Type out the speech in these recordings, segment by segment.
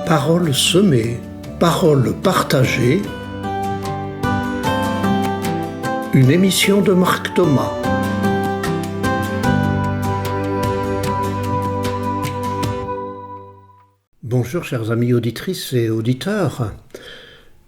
Paroles semées, paroles partagées. Une émission de Marc Thomas. Bonjour chers amis auditrices et auditeurs.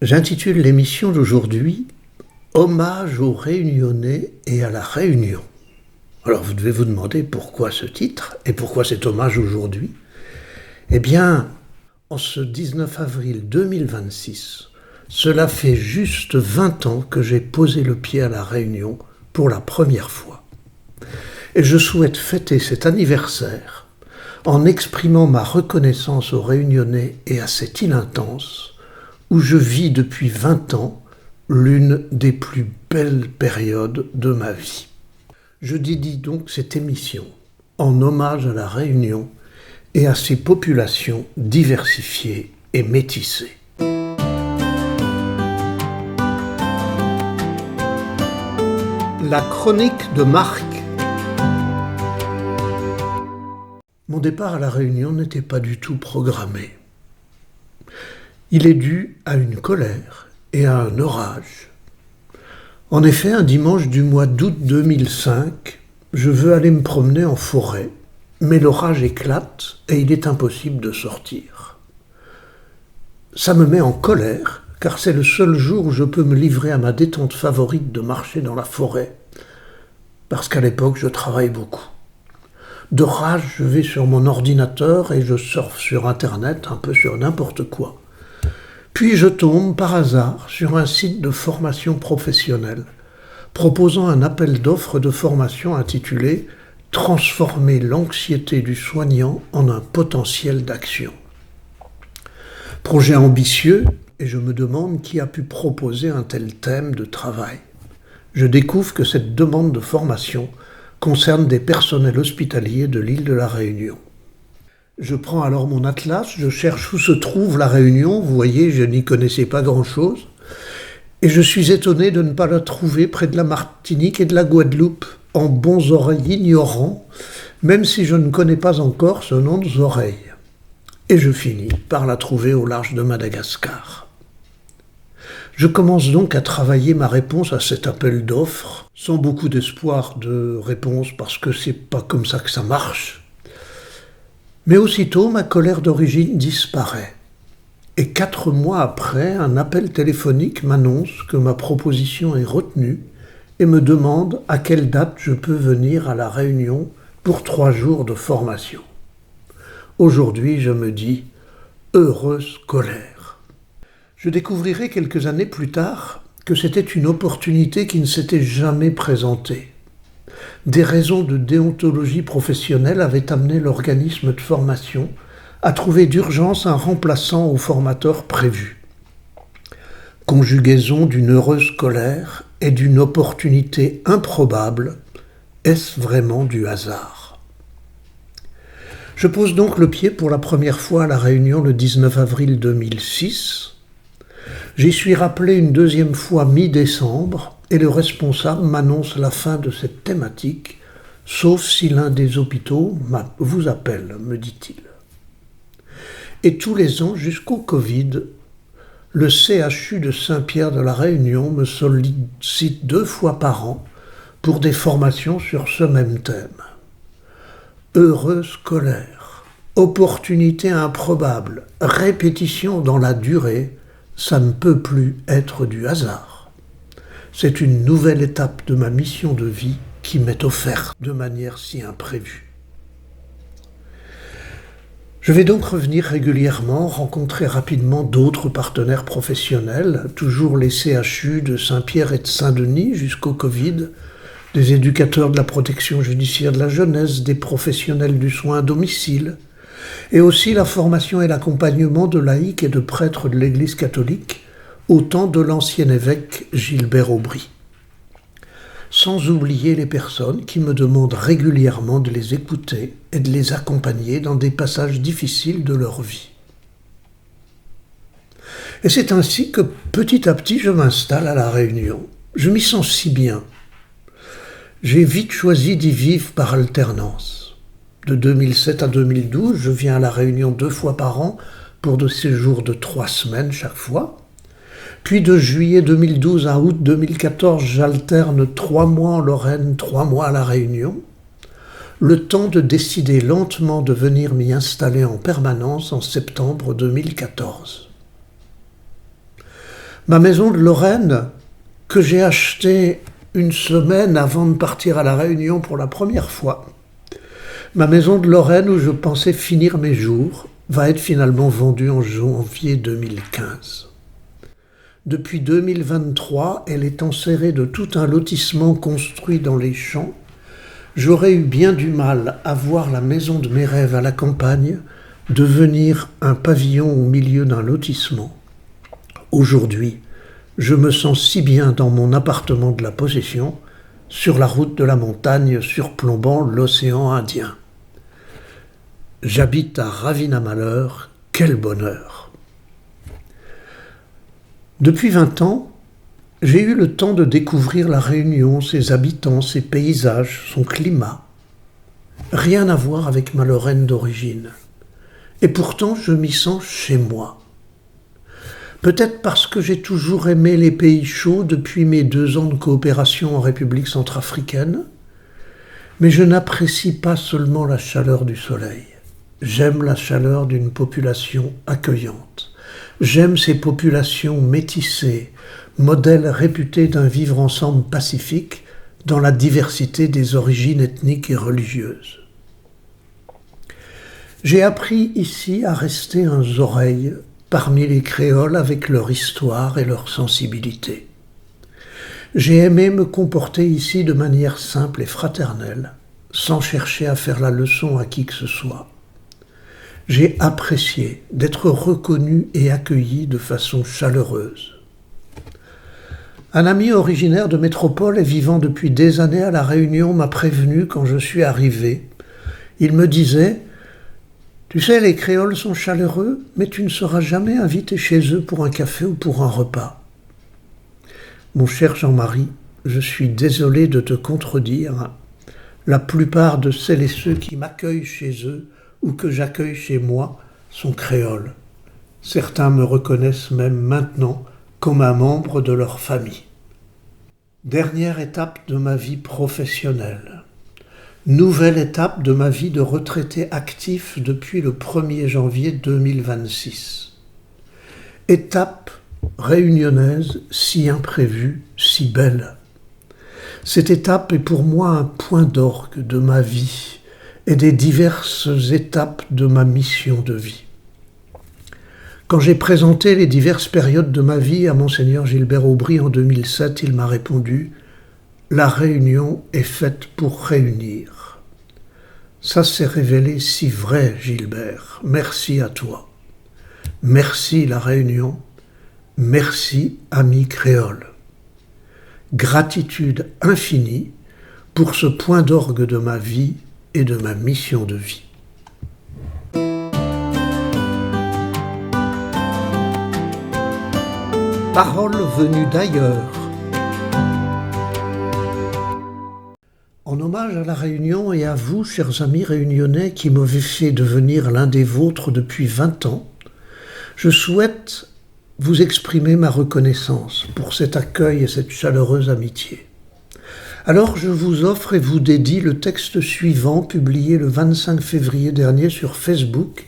J'intitule l'émission d'aujourd'hui « Hommage aux Réunionnais et à la Réunion ». Alors vous devez vous demander pourquoi ce titre et pourquoi cet hommage aujourd'hui. Eh bien, en ce 19 avril 2026, cela fait juste 20 ans que j'ai posé le pied à la Réunion pour la première fois. Et je souhaite fêter cet anniversaire en exprimant ma reconnaissance aux Réunionnais et à cette île intense où je vis depuis 20 ans l'une des plus belles périodes de ma vie. Je dédie donc cette émission en hommage à la Réunion et à ses populations diversifiées et métissées. La chronique de Marc. Mon départ à la Réunion n'était pas du tout programmé. Il est dû à une colère et à un orage. En effet, un dimanche du mois d'août 2005, je veux aller me promener en forêt, mais l'orage éclate et il est impossible de sortir. Ça me met en colère, car c'est le seul jour où je peux me livrer à ma détente favorite de marcher dans la forêt, parce qu'à l'époque, je travaille beaucoup. De rage, je vais sur mon ordinateur et je surfe sur Internet, un peu sur n'importe quoi. Puis je tombe par hasard sur un site de formation professionnelle proposant un appel d'offres de formation intitulé « Transformer l'anxiété du soignant en un potentiel d'action ». Projet ambitieux, et je me demande qui a pu proposer un tel thème de travail. Je découvre que cette demande de formation concerne des personnels hospitaliers de l'île de la Réunion. Je prends alors mon atlas, je cherche où se trouve la Réunion, vous voyez, je n'y connaissais pas grand-chose, et je suis étonné de ne pas la trouver près de la Martinique et de la Guadeloupe, en bons oreilles ignorants, même si je ne connais pas encore ce nom de oreilles. Et je finis par la trouver au large de Madagascar. Je commence donc à travailler ma réponse à cet appel d'offres, sans beaucoup d'espoir de réponse, parce que c'est pas comme ça que ça marche. Mais aussitôt, ma colère d'origine disparaît. Et 4 mois après, un appel téléphonique m'annonce que ma proposition est retenue et me demande à quelle date je peux venir à la Réunion pour 3 jours de formation. Aujourd'hui, je me dis « heureuse colère ». Je découvrirai quelques années plus tard que c'était une opportunité qui ne s'était jamais présentée. Des raisons de déontologie professionnelle avaient amené l'organisme de formation à trouver d'urgence un remplaçant au formateur prévu. Conjugaison d'une heureuse colère et d'une opportunité improbable, est-ce vraiment du hasard ? Je pose donc le pied pour la première fois à la Réunion le 19 avril 2006. J'y suis rappelé une deuxième fois mi-décembre et le responsable m'annonce la fin de cette thématique, sauf si l'un des hôpitaux vous appelle, me dit-il. Et tous les ans, jusqu'au Covid, le CHU de Saint-Pierre de la Réunion me sollicite 2 fois par an pour des formations sur ce même thème. Heureuse colère, opportunité improbable, répétition dans la durée, ça ne peut plus être du hasard. C'est une nouvelle étape de ma mission de vie qui m'est offerte de manière si imprévue. Je vais donc revenir régulièrement, rencontrer rapidement d'autres partenaires professionnels, toujours les CHU de Saint-Pierre et de Saint-Denis jusqu'au Covid, des éducateurs de la protection judiciaire de la jeunesse, des professionnels du soin à domicile, et aussi la formation et l'accompagnement de laïcs et de prêtres de l'Église catholique au temps de l'ancien évêque Gilbert Aubry. Sans oublier les personnes qui me demandent régulièrement de les écouter et de les accompagner dans des passages difficiles de leur vie. Et c'est ainsi que petit à petit je m'installe à La Réunion. Je m'y sens si bien. J'ai vite choisi d'y vivre par alternance. De 2007 à 2012, je viens à La Réunion 2 fois par an pour des séjours de 3 semaines chaque fois. Puis de juillet 2012 à août 2014, j'alterne 3 mois en Lorraine, 3 mois à La Réunion. Le temps de décider lentement de venir m'y installer en permanence en septembre 2014. Ma maison de Lorraine, que j'ai achetée une semaine avant de partir à La Réunion pour la première fois, ma maison de Lorraine où je pensais finir mes jours, va être finalement vendue en janvier 2015. Depuis 2023, elle est enserrée de tout un lotissement construit dans les champs. J'aurais eu bien du mal à voir la maison de mes rêves à la campagne devenir un pavillon au milieu d'un lotissement. Aujourd'hui, je me sens si bien dans mon appartement de la possession, sur la route de la montagne surplombant l'océan Indien. J'habite à Ravinamaleur, quel bonheur! Depuis 20 ans, j'ai eu le temps de découvrir La Réunion, ses habitants, ses paysages, son climat. Rien à voir avec ma Lorraine d'origine. Et pourtant, je m'y sens chez moi. Peut-être parce que j'ai toujours aimé les pays chauds depuis mes 2 ans de coopération en République centrafricaine, mais je n'apprécie pas seulement la chaleur du soleil. J'aime la chaleur d'une population accueillante. J'aime ces populations métissées, modèles réputés d'un vivre ensemble pacifique dans la diversité des origines ethniques et religieuses. J'ai appris ici à rester un oreille parmi les créoles avec leur histoire et leur sensibilité. J'ai aimé me comporter ici de manière simple et fraternelle, sans chercher à faire la leçon à qui que ce soit. J'ai apprécié d'être reconnu et accueilli de façon chaleureuse. Un ami originaire de métropole et vivant depuis des années à La Réunion m'a prévenu quand je suis arrivé. Il me disait « Tu sais, les créoles sont chaleureux, mais tu ne seras jamais invité chez eux pour un café ou pour un repas. » Mon cher Jean-Marie, je suis désolé de te contredire. La plupart de celles et ceux qui m'accueillent chez eux ou que j'accueille chez moi sont créoles. Certains me reconnaissent même maintenant comme un membre de leur famille. Dernière étape de ma vie professionnelle. Nouvelle étape de ma vie de retraité actif depuis le 1er janvier 2026. Étape réunionnaise si imprévue, si belle. Cette étape est pour moi un point d'orgue de ma vie et des diverses étapes de ma mission de vie. Quand j'ai présenté les diverses périodes de ma vie à Monseigneur Gilbert Aubry en 2007, il m'a répondu « La Réunion est faite pour réunir ». Ça s'est révélé si vrai, Gilbert. Merci à toi. Merci La Réunion. Merci, amis créoles. Gratitude infinie pour ce point d'orgue de ma vie et de ma mission de vie. Paroles venues d'ailleurs. En hommage à La Réunion et à vous, chers amis réunionnais, qui m'avez fait devenir l'un des vôtres depuis 20 ans, je souhaite vous exprimer ma reconnaissance pour cet accueil et cette chaleureuse amitié. Alors je vous offre et vous dédie le texte suivant, publié le 25 février dernier sur Facebook.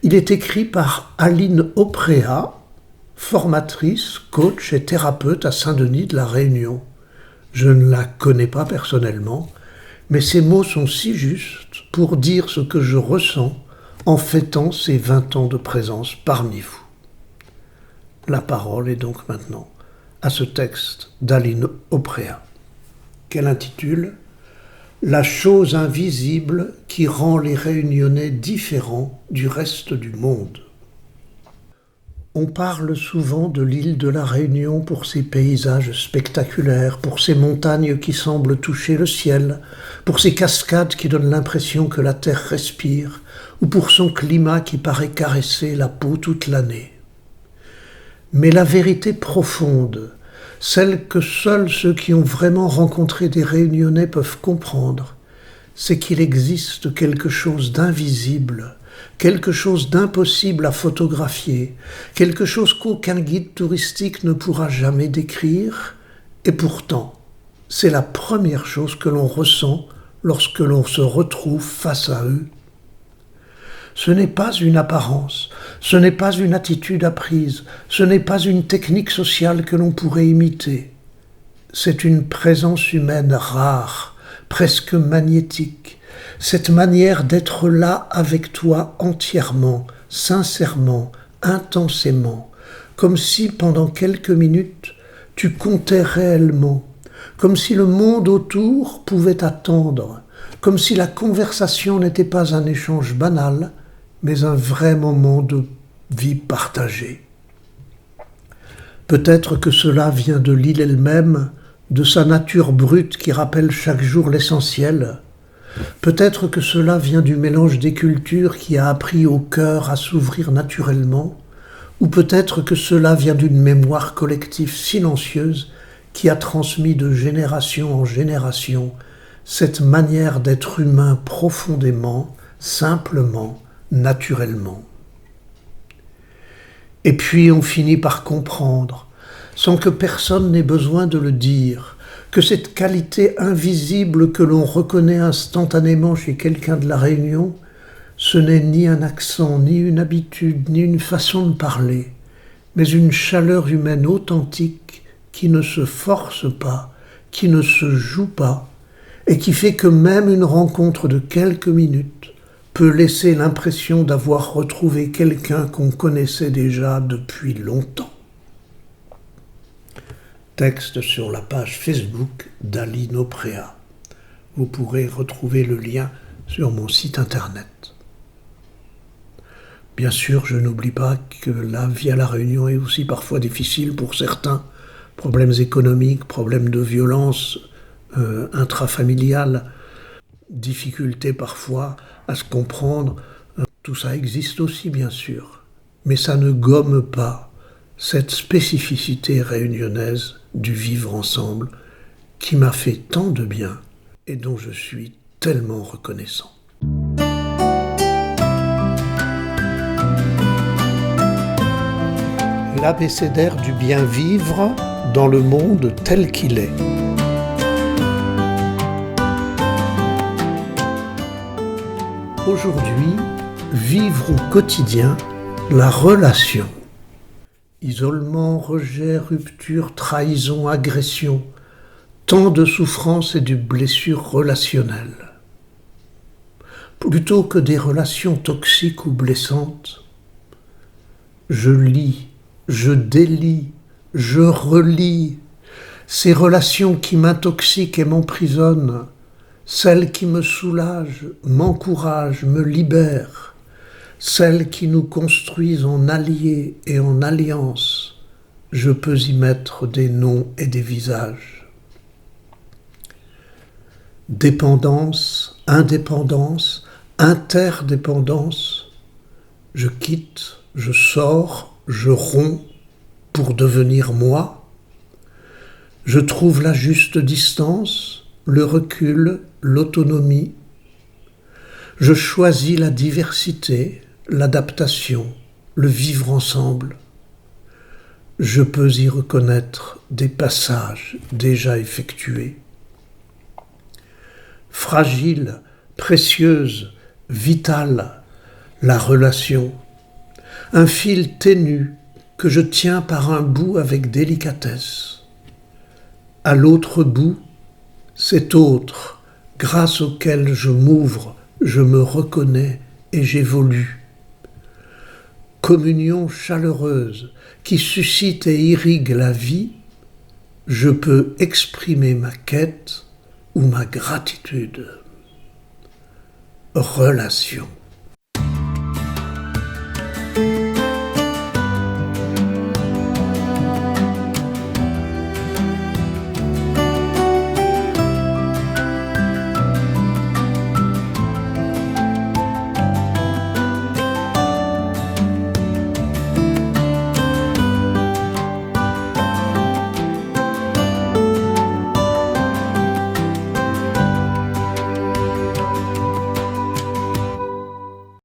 Il est écrit par Aline Oprea, formatrice, coach et thérapeute à Saint-Denis de La Réunion. Je ne la connais pas personnellement, mais ces mots sont si justes pour dire ce que je ressens en fêtant ces 20 ans de présence parmi vous. La parole est donc maintenant à ce texte d'Aline Oprea, qu'elle intitule « La chose invisible qui rend les Réunionnais différents du reste du monde ». On parle souvent de l'île de la Réunion pour ses paysages spectaculaires, pour ses montagnes qui semblent toucher le ciel, pour ses cascades qui donnent l'impression que la terre respire, ou pour son climat qui paraît caresser la peau toute l'année. Mais la vérité profonde, celle que seuls ceux qui ont vraiment rencontré des Réunionnais peuvent comprendre, c'est qu'il existe quelque chose d'invisible, quelque chose d'impossible à photographier, quelque chose qu'aucun guide touristique ne pourra jamais décrire, et pourtant, c'est la première chose que l'on ressent lorsque l'on se retrouve face à eux. Ce n'est pas une apparence, ce n'est pas une attitude apprise, ce n'est pas une technique sociale que l'on pourrait imiter. C'est une présence humaine rare, presque magnétique, cette manière d'être là avec toi entièrement, sincèrement, intensément, comme si pendant quelques minutes tu comptais réellement, comme si le monde autour pouvait attendre, comme si la conversation n'était pas un échange banal, mais un vrai moment de vie partagée. Peut-être que cela vient de l'île elle-même, de sa nature brute qui rappelle chaque jour l'essentiel. Peut-être que cela vient du mélange des cultures qui a appris au cœur à s'ouvrir naturellement, ou peut-être que cela vient d'une mémoire collective silencieuse qui a transmis de génération en génération cette manière d'être humain profondément, simplement, naturellement. Et puis on finit par comprendre, sans que personne n'ait besoin de le dire, que cette qualité invisible que l'on reconnaît instantanément chez quelqu'un de la Réunion, ce n'est ni un accent, ni une habitude, ni une façon de parler, mais une chaleur humaine authentique qui ne se force pas, qui ne se joue pas, et qui fait que même une rencontre de quelques minutes peut laisser l'impression d'avoir retrouvé quelqu'un qu'on connaissait déjà depuis longtemps. Texte sur la page Facebook d'Ali Noprea. Vous pourrez retrouver le lien sur mon site internet. Bien sûr, je n'oublie pas que la vie à La Réunion est aussi parfois difficile pour certains. Problèmes économiques, problèmes de violence intrafamiliale, difficultés parfois à se comprendre. Tout ça existe aussi, bien sûr. Mais ça ne gomme pas cette spécificité réunionnaise du vivre ensemble qui m'a fait tant de bien et dont je suis tellement reconnaissant. L'abécédaire du bien vivre dans le monde tel qu'il est. Aujourd'hui, vivre au quotidien la relation. Isolement, rejet, rupture, trahison, agression, tant de souffrances et de blessures relationnelles. Plutôt que des relations toxiques ou blessantes, je lis, je délie, je relis ces relations qui m'intoxiquent et m'emprisonnent, celles qui me soulagent, m'encouragent, me libèrent, celles qui nous construisent en alliés et en alliances. Je peux y mettre des noms et des visages. Dépendance, indépendance, interdépendance. Je quitte, je sors, je romps pour devenir moi. Je trouve la juste distance, le recul, l'autonomie. Je choisis la diversité, l'adaptation, le vivre ensemble. Je peux y reconnaître des passages déjà effectués. Fragile, précieuse, vitale, la relation. Un fil ténu que je tiens par un bout avec délicatesse. À l'autre bout, cet autre, grâce auquel je m'ouvre, je me reconnais et j'évolue. Communion chaleureuse qui suscite et irrigue la vie, je peux exprimer ma quête ou ma gratitude. Relation.